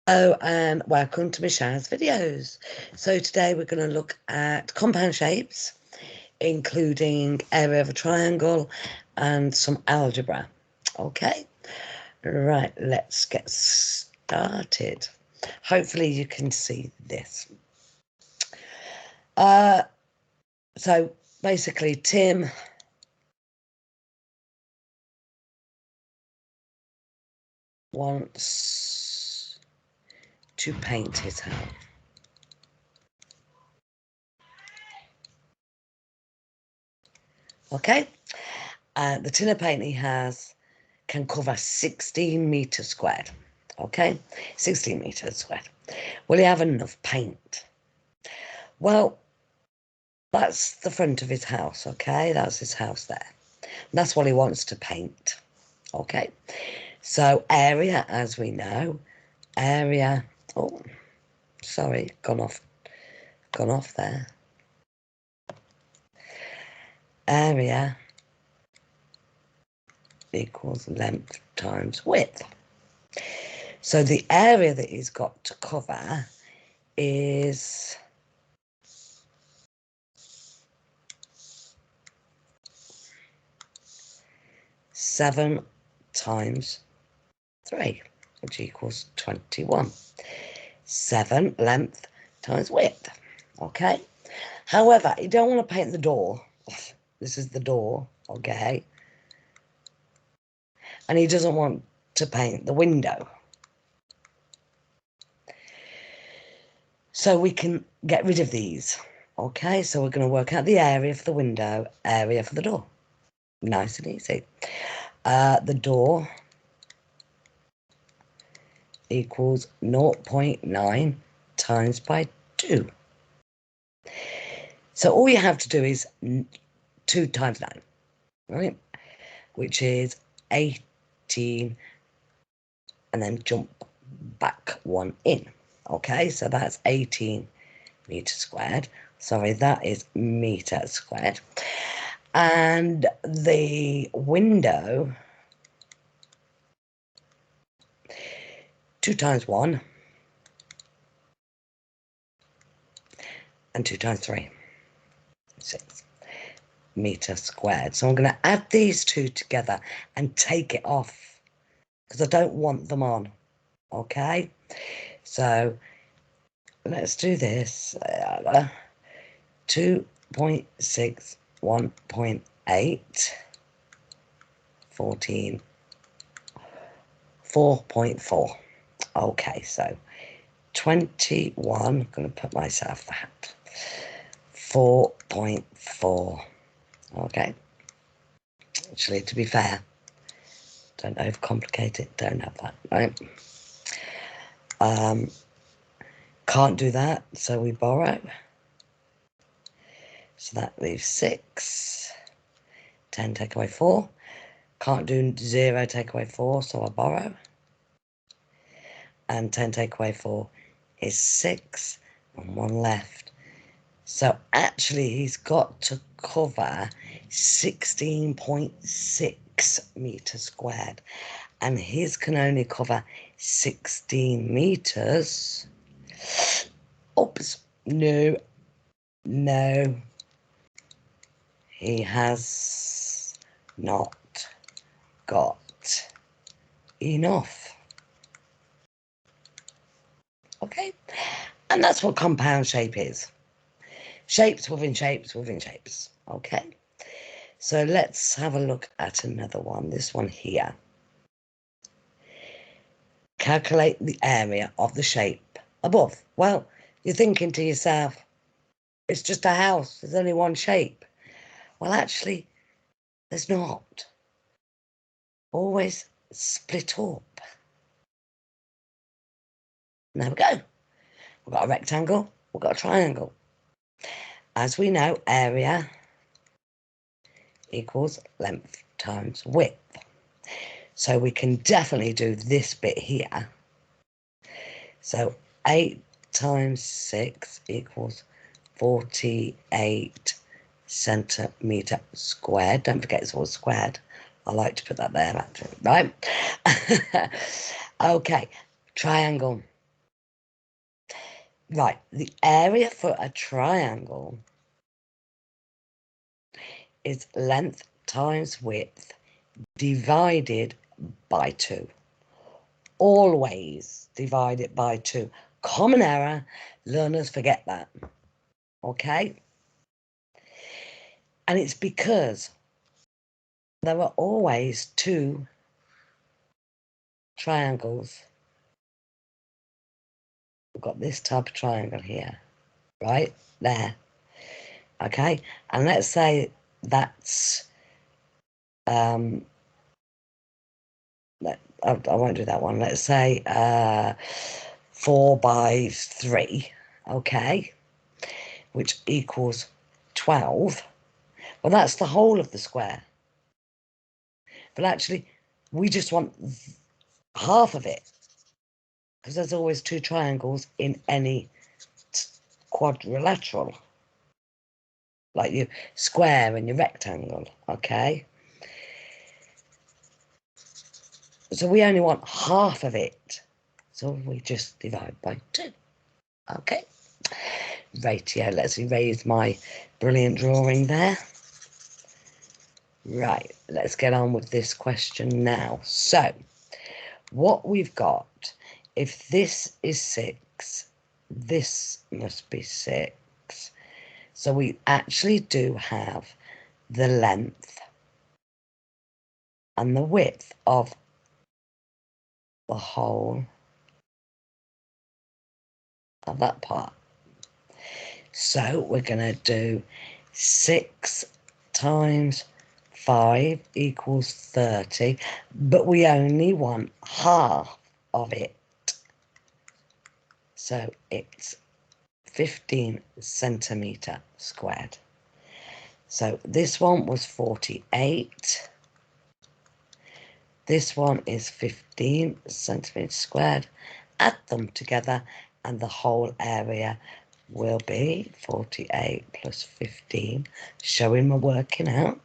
Hello and welcome to Michelle's videos. So today we're going to look at compound shapes, including area of a triangle and some algebra. Okay, right, let's get started. Hopefully you can see this. So basically Tim wants to paint his house. Okay, the tin of paint he has can cover 16 meters squared. Okay, 16 meters squared. Will he have enough paint? Well, that's the front of his house. Okay, that's his house there. That's what he wants to paint. Okay, so area, as we know, area. Oh, sorry, gone off there. Area equals length times width. So the area that he's got to cover is 7 times 3, which equals 21. 7 length times width. Okay. However, you don't want to paint the door. This is the door. Okay. And he doesn't want to paint the window. So we can get rid of these. Okay. So we're going to work out the area for the window, area for the door. Nice and easy. The door equals 0.9 times by 2. So all you have to do is 2 times 9, right? Which is 18, and then jump back 1 in. Okay, so that's 18 meters squared. Sorry, that is meter squared. And the window, 2 times 1 and 2 times 3, 6 meter squared. So I'm going to add these two together and take it off because I don't want them on. Okay, so let's do this. 2.6, 1.8, 14, 4.4. Okay, so 21, I'm going to put myself that. 4.4. Okay. Actually, to be fair, don't overcomplicate it, don't have that, right? Can't do that, so we borrow. So that leaves 6. 10 take away 4. Can't do 0 take away 4, so I borrow. And 10 take away 4 is 6, and 1 left. So actually he's got to cover 16.6 meters squared, and his can only cover 16 meters. Oops, no, he has not got enough. Okay, and that's what compound shape is. Shapes within shapes within shapes. Okay, so let's have a look at another one. This one here. Calculate the area of the shape above. Well, you're thinking to yourself, it's just a house, there's only one shape. Well, actually, there's not. Always split up. There we go. We've got a rectangle, we've got a triangle. As we know, area equals length times width. So we can definitely do this bit here. So 8 times 6 equals 48 centimetre squared. Don't forget it's all squared. I like to put that there, actually, right? Okay, triangle. Right, the area for a triangle is length times width divided by 2. Always divide it by 2. Common error, learners forget that. Okay? And it's because there are always 2 triangles. We've got this type of triangle here, right? There. Okay? And let's say that's, I won't do that one. Let's say 4 by 3, okay? Which equals 12. Well, that's the whole of the square. But actually, we just want half of it, because there's always 2 triangles in any quadrilateral, like your square and your rectangle, okay? So we only want half of it, so we just divide by 2, okay? Right, yeah, let's erase my brilliant drawing there. Right, let's get on with this question now. So, what we've got, if this is 6, this must be 6. So we actually do have the length and the width of the whole of that part. So we're going to do 6 times 5 equals 30, but we only want half of it. So it's 15 centimetre squared. So this one was 48. This one is 15 centimetres squared. Add them together and the whole area will be 48 plus 15, showing my working out,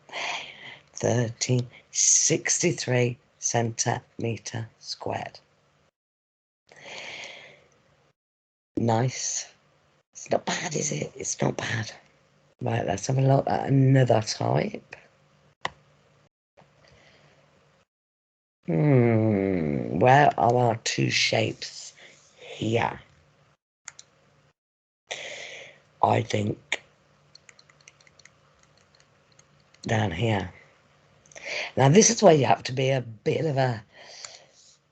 63 centimetre squared. Nice. It's not bad, is it? It's not bad. Right, let's have a look at another type. Where are our 2 shapes here? I think down here. Now this is where you have to be a bit of a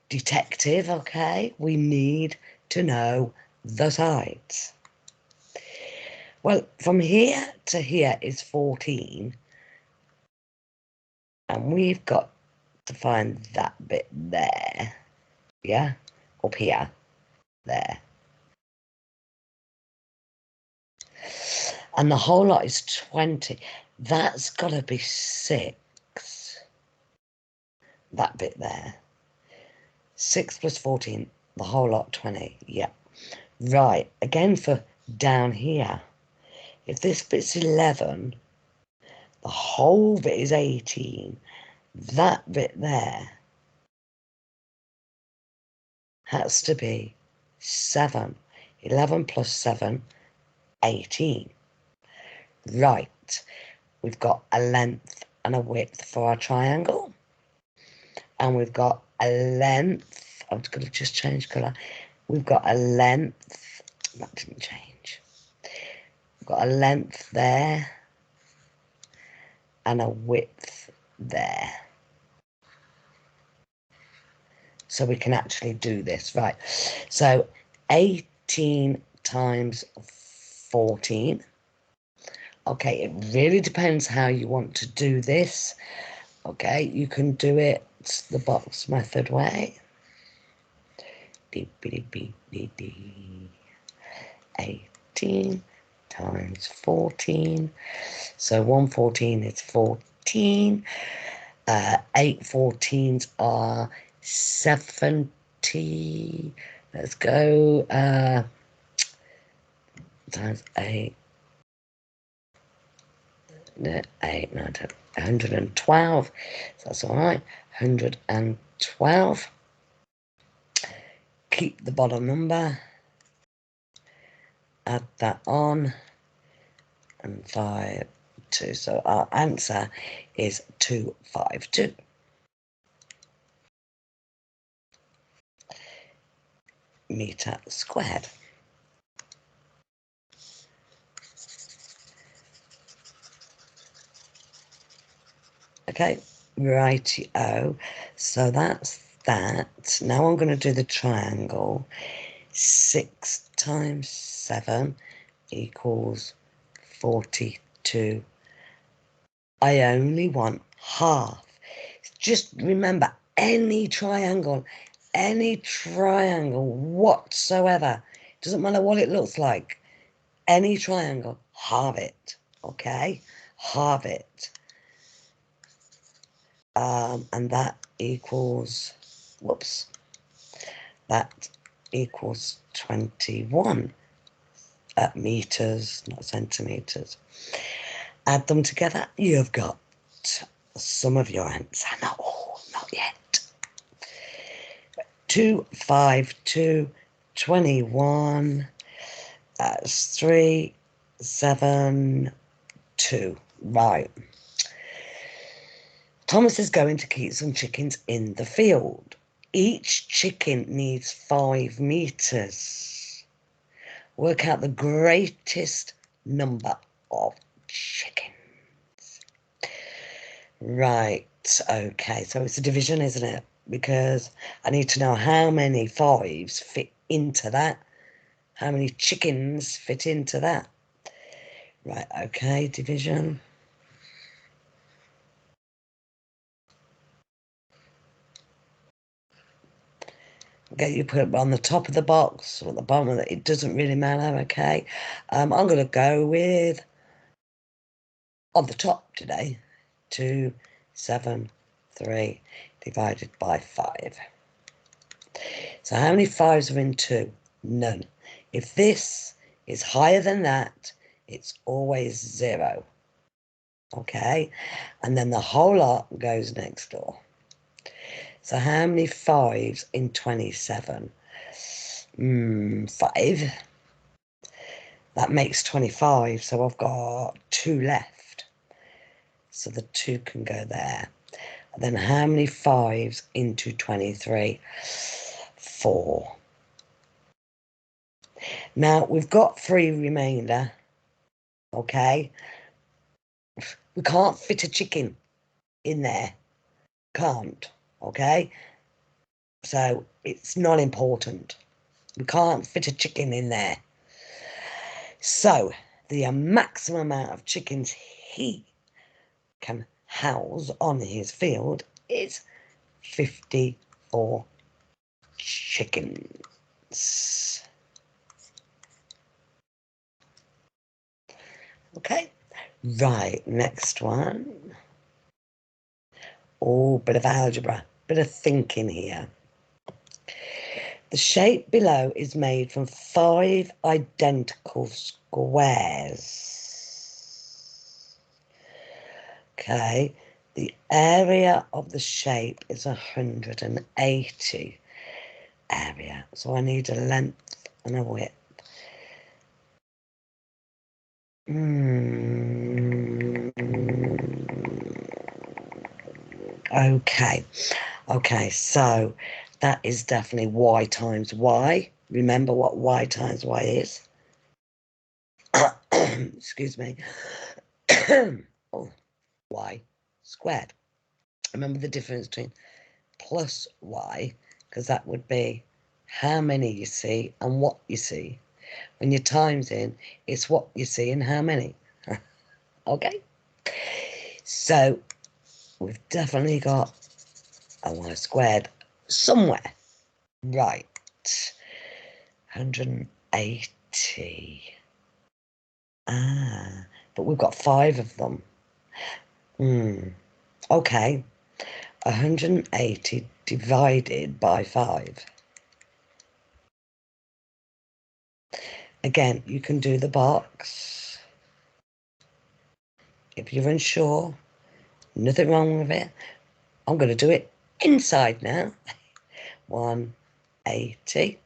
detective, okay? We need to know the sides. Well, from here to here is 14, and we've got to find that bit there, yeah? Up here, there. And the whole lot is 20. That's got to be 6. That bit there. 6 plus 14, the whole lot 20, yeah. Right, again for down here. If this bit's 11, the whole bit is 18. That bit there has to be 7. 11 plus 7, 18. Right, we've got a length and a width for our triangle. And we've got a length, I'm going to just change colour. We've got a length, that didn't change. We've got a length there and a width there. So we can actually do this, right? So 18 times 14. Okay, it really depends how you want to do this. Okay, you can do it the box method way. 18 times 14. So 114 is 14. 8 14s are 70. Let's go times 8. No, 8, no, 10, 112. So that's all right. 112. Keep the bottom number. add that on, and 5, 2. So our answer is 252. Metre squared. Okay, righty-o. So that's that. Now I'm going to do the triangle. 6 times 7 equals 42. I only want half. Just remember, any triangle whatsoever, doesn't matter what it looks like, any triangle, halve it, okay? Halve it. And that equals, whoops, that equals 21 meters, not centimeters. Add them together, you've got some of your answer, not all, not yet. 252, 21, that's 3, 7, 2. Right. Thomas is going to keep some chickens in the field. Each chicken needs 5 meters. Work out the greatest number of chickens. Right, okay, so it's a division, isn't it? Because I need to know how many 5s fit into that. How many chickens fit into that? Right, okay, division. Okay, you put it on the top of the box or at the bottom of it. It doesn't really matter, okay? I'm going to go with on the top today. 2, 7, 3 divided by 5. So how many 5s are in 2? None. If this is higher than that, it's always 0. Okay? And then the whole lot goes next door. So how many 5s in 27? 5. That makes 25, so I've got 2 left. So the 2 can go there. And then how many 5s into 23? 4. Now, we've got 3 remainder, okay? We can't fit a chicken in there. Can't, okay? So it's not important. We can't fit a chicken in there. So the maximum amount of chickens he can house on his field is 54 chickens. Okay, right, next one. Oh, bit of algebra, bit of thinking here. The shape below is made from 5 identical squares. Okay, the area of the shape is 180 area. So I need a length and a width. Okay, so that is definitely y times y. Remember what y times y is? Excuse me. Oh, y squared. Remember the difference between plus y, because that would be how many you see and what you see. When your time's in, it's what you see and how many. Okay? So we've definitely got a y squared somewhere. Right. 180. But we've got 5 of them. Okay. 180 divided by 5. Again, you can do the box. If you're unsure, nothing wrong with it. I'm going to do it inside now. 180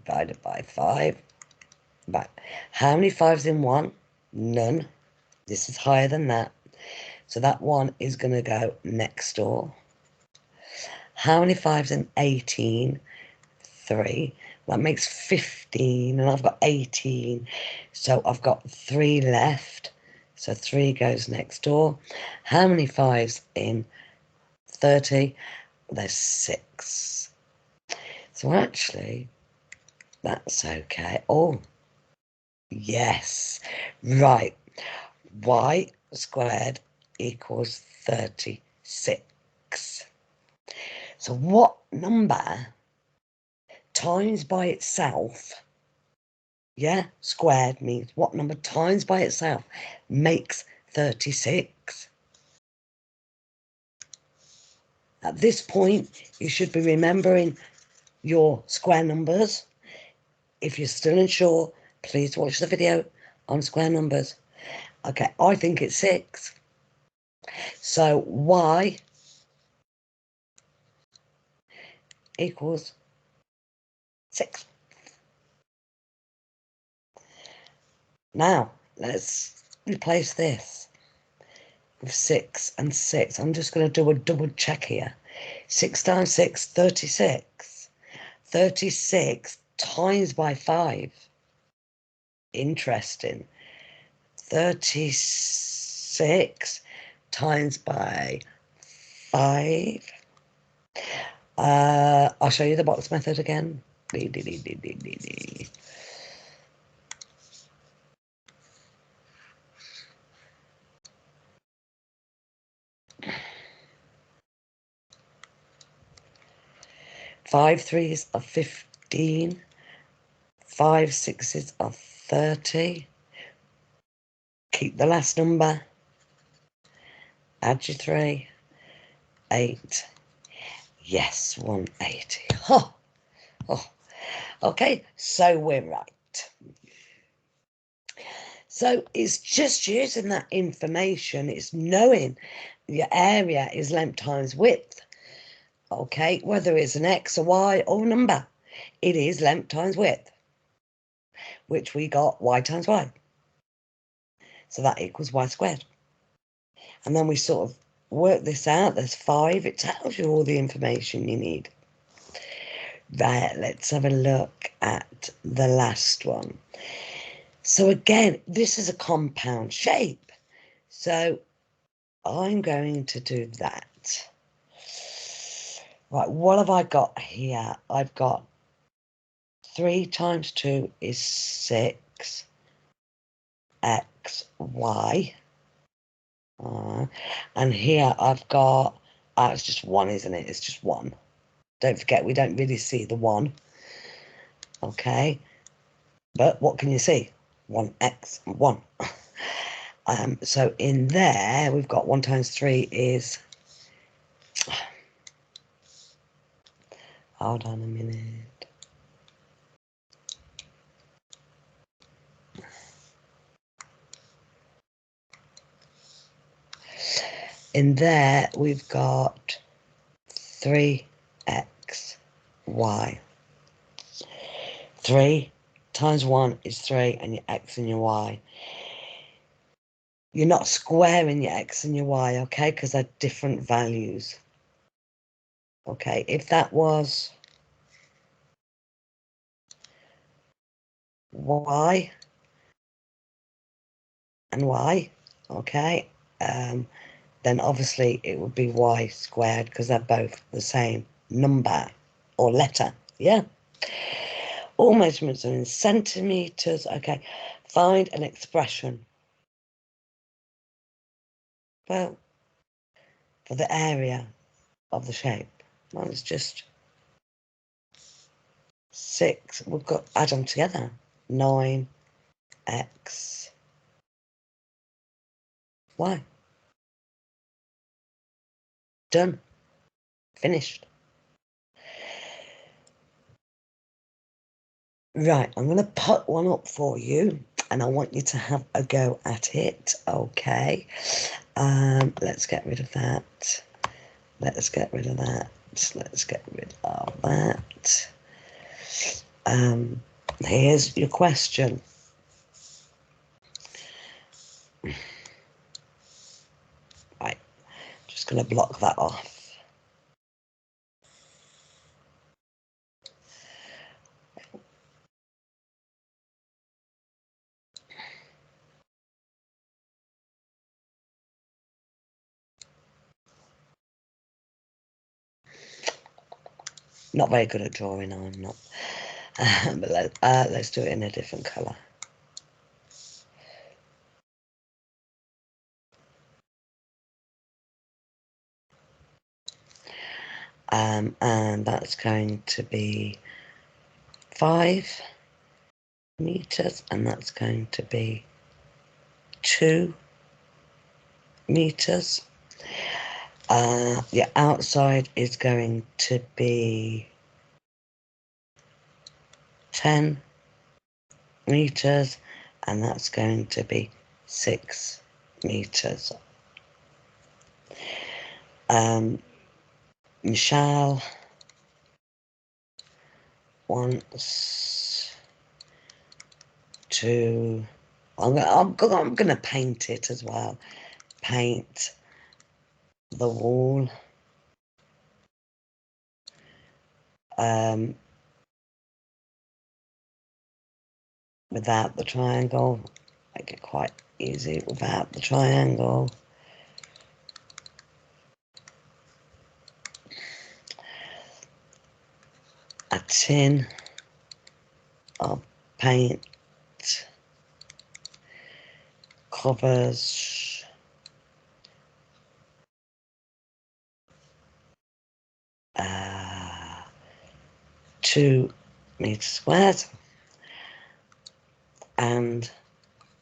divided by 5 Right. How many 5s in 1? None. This is higher than that. So that 1 is going to go next door. How many 5s in 18? 3. That makes 15, and I've got 18. So I've got 3 left. So 3 goes next door. How many 5s in 30? There's 6. So actually, that's okay. Oh, yes. Right. Y squared equals 36. So what number times by itself, yeah, squared means what number times by itself makes 36? At this point, you should be remembering your square numbers. If you're still unsure, please watch the video on square numbers. Okay, I think it's 6. So y equals 6. Now, let's replace this with 6 and 6. I'm just going to do a double check here. 6 times 6, 36. 36 times by 5. Interesting. 36 times by 5. I'll show you the box method again. 5 3s are 15. 5 6s are 30. Keep the last number. Add your 3. 8. Yes, 180. Oh, oh. Okay, so we're right. So it's just using that information. It's knowing your area is length times width. Okay, whether it's an X, a Y, or a number, it is length times width, which we got Y times Y. So that equals Y squared. And then we sort of work this out. There's 5. It tells you all the information you need. Right, let's have a look at the last one. So again, this is a compound shape. So I'm going to do that. Right, what have I got here? I've got 3 times 2 is 6 x, y. And here I've got, it's just 1, isn't it? It's just 1. Don't forget, we don't really see the 1. Okay. But what can you see? 1x, 1. So in there, we've got 1 times 3 is... Hold on a minute. In there, we've got 3x, y. 3 times 1 is 3, and your x and your y. You're not squaring your x and your y, okay, because they're different values. Okay, if that was y and y, okay, then obviously it would be y squared because they're both the same number or letter, yeah? All measurements are in centimetres. Okay, find an expression. Well, for the area of the shape. Well, it's just 6. We've got, add them together. 9x, y. Done. Finished. Right, I'm going to put one up for you, and I want you to have a go at it, okay? Let's get rid of that. Let's get rid of that. Let's get rid of that. Here's your question. Just going to block that off. Not very good at drawing, I'm not. But let's do it in a different colour. And that's going to be 5 meters, and that's going to be 2 meters. The outside is going to be 10 meters, and that's going to be 6 meters. Michelle wants to, I'm gonna paint it as well. Paint the wall without the triangle. Make it quite easy without the triangle. A tin of paint covers 2 meters squared and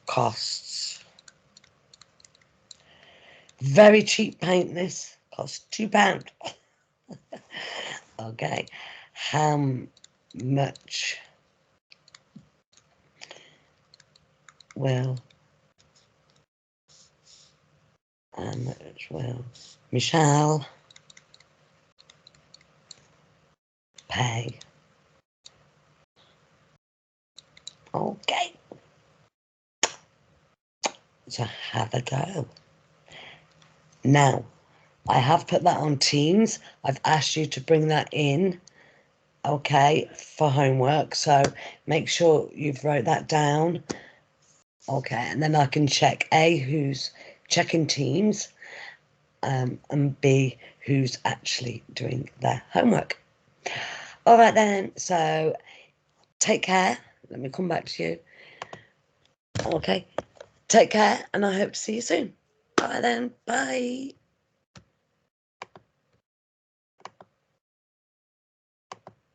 costs very cheap paint. This costs £2. Okay, how much will Michelle pay? Okay, so have a go. Now, I have put that on Teams. I've asked you to bring that in, okay, for homework. So make sure you've wrote that down, okay, and then I can check A, who's checking Teams, and B, who's actually doing their homework. All right then, so take care. Let me come back to you. Okay, take care, and I hope to see you soon. All right then, bye.